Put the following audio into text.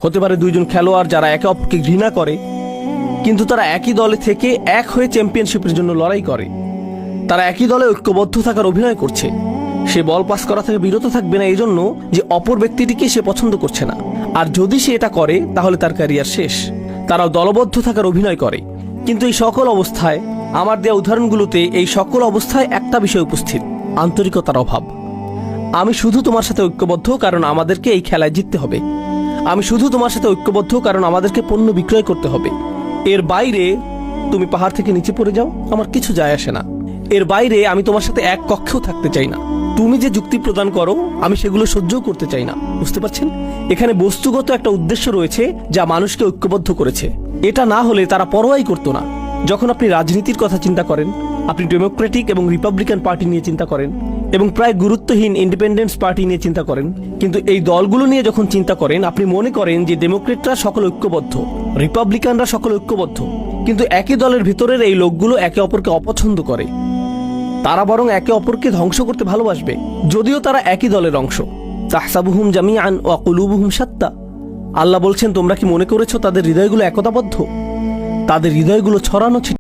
হতে পারে দুইজন খেলোয়াড় যারা একে অপরকে ঘৃণা করে, কিন্তু তারা একই দলে থেকে এক হয়ে চ্যাম্পিয়নশিপের জন্য লড়াই করে। তারা একই দলে ঐক্যবদ্ধ থাকার অভিনয় করছে। সে বল পাস করা থেকে বিরত থাকবে না এই জন্য যে অপর ব্যক্তিটিকে সে পছন্দ করছে না, আর যদি সে এটা করে তাহলে তার ক্যারিয়ার শেষ। তারাও দলবদ্ধ থাকার অভিনয় করে। কিন্তু এই সকল অবস্থায়, আমার দেওয়া উদাহরণগুলোতে এই সকল অবস্থায় একটা বিষয় উপস্থিত: আন্তরিকতার অভাব। আমি শুধু তোমার সাথে ঐক্যবদ্ধ কারণ আমাদেরকে এই খেলায় জিততে হবে। আমি শুধু তোমার সাথে ঐক্যবদ্ধ কারণ আমাদেরকে পণ্য বিক্রয় করতে হবে। এর বাইরে তুমি পাহাড় থেকে নিচে পড়ে যাও, আমার কিছু যায় আসে না। এর বাইরে আমি তোমার সাথে এক কক্ষেও থাকতে চাই না। তুমি যে যুক্তি প্রদান করো আমি সেগুলো সহ্যও করতে চাই না। বুঝতে পারছেন? এখানে বস্তুগত একটা উদ্দেশ্য রয়েছে যা মানুষকে ঐক্যবদ্ধ করেছে। এটা না হলে তারা পরোয়াই করতো না। যখন আপনি রাজনীতির কথা চিন্তা করেন, আপনি ডেমোক্রেটিক এবং রিপাবলিকান পার্টি নিয়ে চিন্তা করেন এবং প্রায় গুরুত্বহীন ইন্ডিপেন্ডেন্স পার্টি নিয়ে চিন্তা করেন, কিন্তু এই দলগুলো নিয়ে যখন চিন্তা করেন আপনি মনে করেন যে ডেমোক্রেটরা সকল ঐক্যবদ্ধ, রিপাবলিকানরা সকল ঐক্যবদ্ধ। কিন্তু একই দলের ভিতরের এই লোকগুলো একে অপরকে অপছন্দ করে। তারা বরং একে অপরকে ধ্বংস করতে ভালোবাসবে, যদিও তারা একই দলের অংশ। তাহসাবুহুম জামিআন ওয়া কুলুবুহুম শাত্তা। আল্লাহ বলছেন, তোমরা কি মনে করেছো তাদের হৃদয়গুলো একতাবদ্ধ? তাদের হৃদয়গুলো ছড়ানো ছিল।